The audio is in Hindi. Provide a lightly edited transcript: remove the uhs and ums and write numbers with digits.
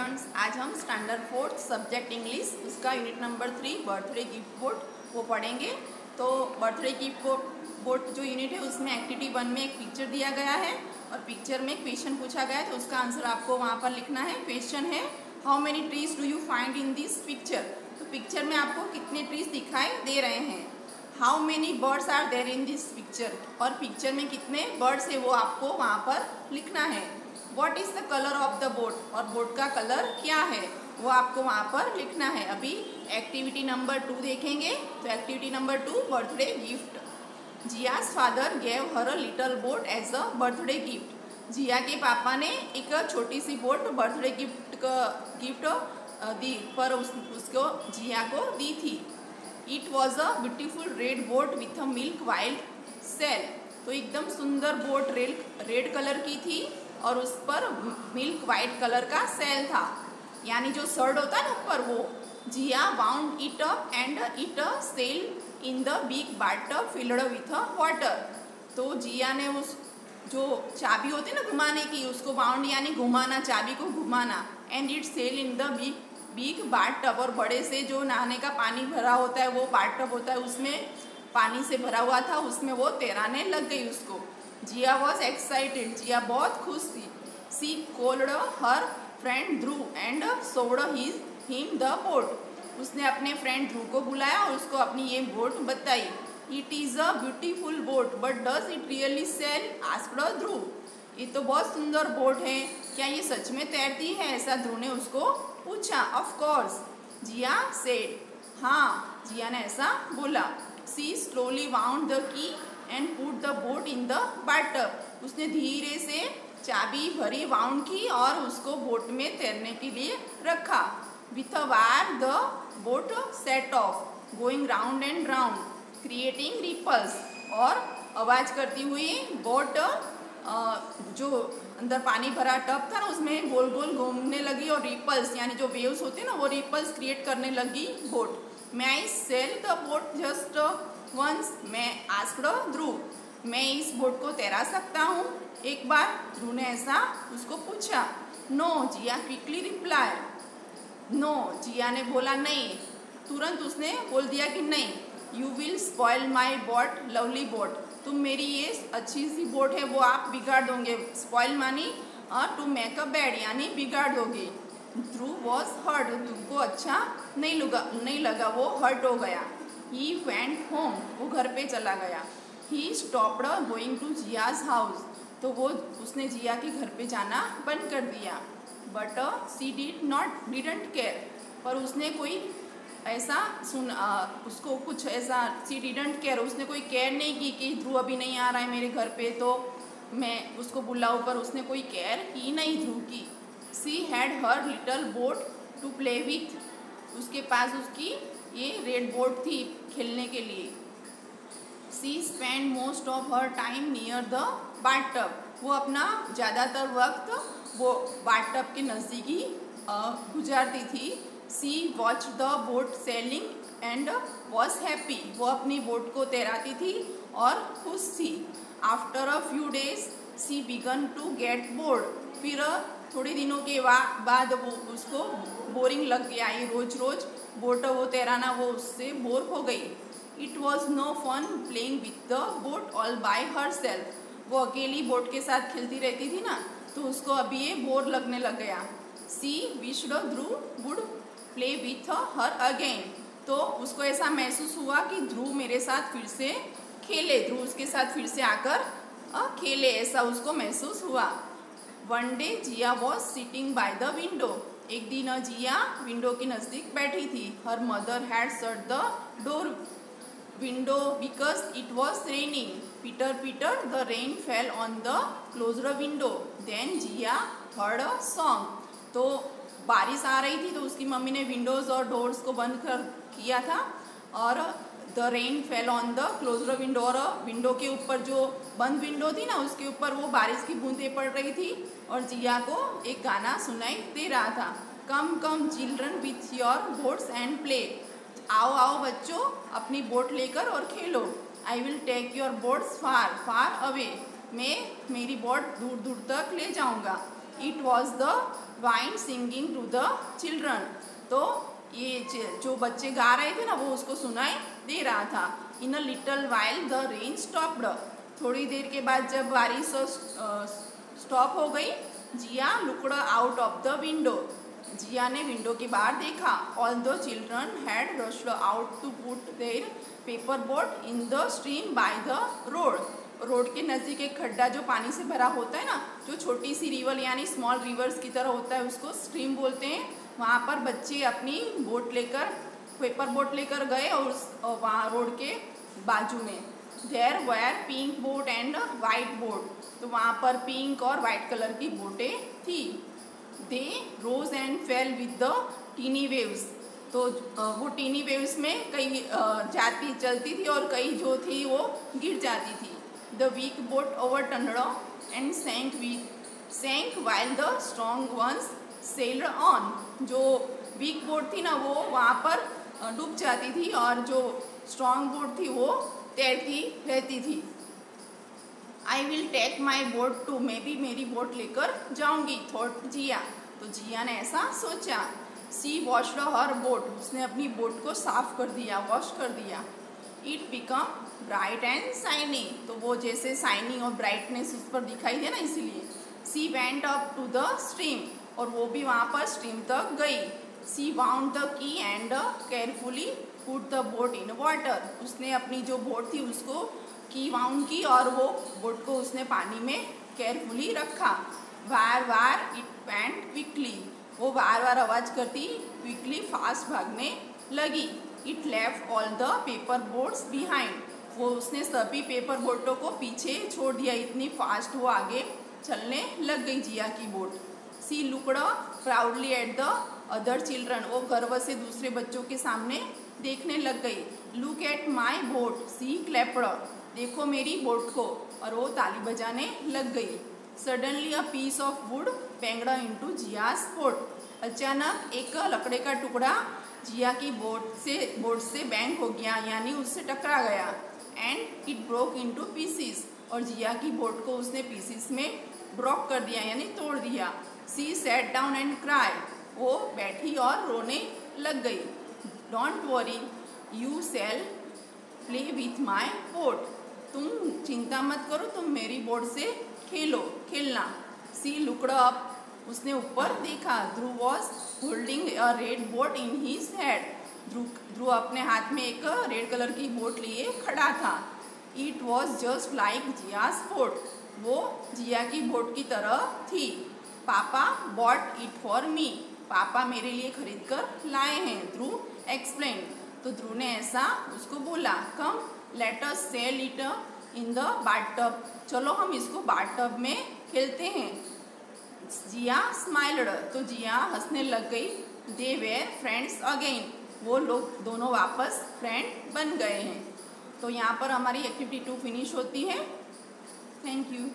स्टूडेंट्स, आज हम स्टैंडर्ड 4th सब्जेक्ट इंग्लिश उसका unit number 3 birthday gift board वो पढ़ेंगे। तो बर्थडे गिफ्ट बोर्ड जो यूनिट है उसमें एक्टिविटी 1 में एक पिक्चर दिया गया है और पिक्चर में क्वेश्चन पूछा गया है, तो उसका आंसर आपको वहाँ पर लिखना है। क्वेश्चन है how many trees do you find in this picture. तो पिक्चर में आपको कितने ट्रीज दिखाई दे रहे हैं। How many birds are there in this picture, और पिक्चर में कितने बर्ड्स है वो आपको वहाँ पर लिखना है। What is the colour of the boat, और बोट का कलर क्या है वो आपको वहाँ पर लिखना है। अभी एक्टिविटी नंबर 2 देखेंगे। तो activity number 2 birthday gift. Jiya's father gave her a little boat as a birthday gift. Jiya के पापा ने एक छोटी सी बोट बर्थडे गिफ्ट दी पर उसको जिया को दी थी। It was a beautiful red boat with a milk white sail. तो एकदम सुंदर बोट रेड कलर की थी और उस पर मिल्क वाइट कलर का सेल था, यानी जो सर्ड होता है ना ऊपर वो। Jiya wound it up and it sail in the big bathtub filled with water. तो जिया ने उस जो चाबी होती है ना घुमाने की, उसको बाउंड यानी घुमाना, चाबी को घुमाना, and it sail in the big bathtub, और बड़े से जो नहाने का पानी भरा होता है वो बाथटब होता है, उसमें पानी से भरा हुआ था, उसमें वो तैराने लग गई उसको। जिया वॉज एक्साइटेड, जिया बहुत खुश थी। She called her friend Dhruv and showed him the boat. उसने अपने फ्रेंड ध्रुव को बुलाया और उसको अपनी ये बोट बताई। It is a beautiful boat but does it really sail, asked Dhruv. ये तो बहुत सुंदर बोट है, क्या ये सच में तैरती है, ऐसा ध्रुव ने उसको पूछा। ऑफ कोर्स, जिया सेड, हाँ जिया ने ऐसा बोला। She slowly wound the key and put the boat in the bathtub. उसने धीरे से चाबी भरी, वाउंड की और उसको बोट में तैरने के लिए रखा। With a wire the boat set off, going round and round, creating ripples. और आवाज़ करती हुई बोट जो अंदर पानी भरा टब था ना उसमें गोल गोल घूमने लगी, और रिपल्स यानी जो वेव्स होते हैं ना वो रिपल्स क्रिएट करने लगी boat. May I sail the boat just once, मैं आस्क्ड ध्रुव, मैं इस बोट को तैरा सकता हूँ एक बार, ध्रुव ने ऐसा उसको पूछा। नो, जिया क्विकली रिप्लाई, नो, जिया ने बोला नहीं, तुरंत उसने बोल दिया कि नहीं। You will spoil my boat lovely boat, तुम मेरी ये अच्छी सी बोट है वो आप बिगाड़ दोगे। स्पॉइल मानी टू मेक अ बैड, यानी बिगाड़ दोगे। ध्रुव वॉज हर्ट, ध्रुव को अच्छा नहीं लगा, वो हर्ट हो गया। ही वेंट होम, वो घर पे चला गया। He stopped going to Jia's house, तो वो उसने जिया के घर पे जाना बंद कर दिया। बट सी डिडंट केयर, पर उसने कोई ऐसा उसको कुछ ऐसा, सी डिडंट केयर, उसने कोई केयर नहीं की कि ध्रुव अभी नहीं आ रहा है मेरे घर पे तो मैं उसको बुलाऊं, पर उसने कोई केयर की नहीं ध्रुव की। She had her little boat to play with, उसके पास उसकी ये रेड बोट थी खेलने के लिए। She spend most of her time near the bathtub, वो अपना ज़्यादातर वक्त वो बाथटब के नज़दीकी गुजारती थी। She watch the boat sailing and was happy, वो अपनी बोट को तैराती थी और खुश थी। After a few days she began to get bored, फिर थोड़े दिनों के बाद वो उसको बोरिंग लग गया, ये रोज रोज बोट वो तैराना वो उससे बोर हो गई। It was no fun playing with the boat all by herself, वो अकेली बोट के साथ खेलती रहती थी ना, तो उसको अभी ये बोर लगने लग गया। She wished Dhruv would play with her again, तो उसको ऐसा महसूस हुआ कि ध्रुव मेरे साथ फिर से खेले, ध्रुव उसके साथ फिर से आकर खेले, ऐसा उसको महसूस हुआ। One day Jia was sitting by the window, एक दिन जिया विंडो के नज़दीक बैठी थी। Her mother had shut the door window because it was raining. Pitter pitter the rain fell on the closed window, then Jia heard a song. तो बारिश आ रही थी तो उसकी मम्मी ने विंडोज़ और डोर्स को बंद कर किया था, और the rain fell on the closed window, और विंडो के ऊपर जो बंद विंडो थी ना उसके ऊपर वो बारिश की बूंदें पड़ रही थी, और जिया को एक गाना सुनाई दे रहा था। Come come children with your boats and play, आओ आओ बच्चों अपनी बोट लेकर और खेलो। I will take your boats far far away, मैं मेरी बोट दूर दूर तक ले जाऊंगा। It was the wind singing to the children. तो ये जो बच्चे गा रहे थे ना वो उसको सुनाई दे रहा था। In a little while the rain stopped. थोड़ी देर के बाद जब बारिश स्टॉप हो गई, Jiya looked out of the window. Jiya ने विंडो के बाहर देखा। All the children had rushed out to put their paper boat in the stream by the road. Road के नज़दीक एक खड्डा जो पानी से भरा होता है ना, जो छोटी सी रिवर यानी स्मॉल रिवर्स की तरह होता है, उसको स्ट्रीम बोलते हैं। वहाँ पर बच्चे अपनी बोट लेकर, पेपर बोट लेकर गए और वहाँ रोड के बाजू में there were pink boat and white boat. तो वहाँ पर पिंक और वाइट कलर की बोटें थी। They rose and fell with the tiny waves. तो वो टीनी वेव्स में कई जाती चलती थी और कई जो थी वो गिर जाती थी। The weak boat overturned and sank while the strong ones sailed on. जो वीक बोट थी ना वो वहाँ पर डूब जाती थी और जो स्ट्रॉन्ग बोट थी वो तैरती रहती थी। I will take my boat too, मैं भी मेरी बोट लेकर जाऊंगी, थॉट जिया। तो जिया ने ऐसा सोचा। सी वॉश्ड हर बोट, उसने अपनी बोट को साफ कर दिया, वॉश कर दिया। It become bright and shiny, तो वो जैसे शाइनिंग और ब्राइटनेस उस पर दिखाई दे ना, इसीलिए। She went up to the stream, और वो भी वहाँ पर स्ट्रीम तक गई। She wound the key and carefully put the boat in water, उसने अपनी जो बोट थी उसको की वाउंड की और वो बोट को उसने पानी में केयरफुली रखा। वार वार इट वेंट क्विकली, वो बार बार आवाज़ करती क्विकली फास्ट भागने लगी। It left all the paper boats behind, वो उसने सभी पेपर बोटों को पीछे छोड़ दिया, इतनी फास्ट वो आगे चलने लग गई जिया की boat. She looked proudly at the other children, वो गर्व से दूसरे बच्चों के सामने देखने लग गई। Look at my boat, she clapped, देखो मेरी बोट को, और वो ताली बजाने लग गई। Suddenly a piece of wood banged into Jiya's boat, अचानक एक लकड़े का टुकड़ा जिया की बोट से बैंग हो गया, यानी उससे टकरा गया। And it broke into pieces, और जिया की बोट को उसने पीसीस में ब्रोक कर दिया, यानी तोड़ दिया। She sat down and cry, वो बैठी और रोने लग गई। Don't worry you shall play with my boat, तुम चिंता मत करो, तुम मेरी बोट से खेलना। सी लुक्ड अप, उसने ऊपर देखा। Dhruv was holding a red boat in his hand, Dhruv अपने हाथ में एक रेड कलर की बोट लिए खड़ा था। It was just like Jiya's boat, वो जिया की बोट की तरह थी। पापा बॉट इट फॉर मी, पापा मेरे लिए खरीद कर लाए हैं, ध्रुव एक्सप्लेन। तो ध्रुव ने ऐसा उसको बोला। Come let us sail it in the bathtub, चलो हम इसको बाथटब में खेलते हैं। जिया स्माइल्ड, तो जिया हंसने लग गई। दे वेर फ्रेंड्स अगेन, वो लोग दोनों वापस फ्रेंड बन गए हैं। तो यहाँ पर हमारी एक्टिविटी 2 फिनिश होती है। Thank you.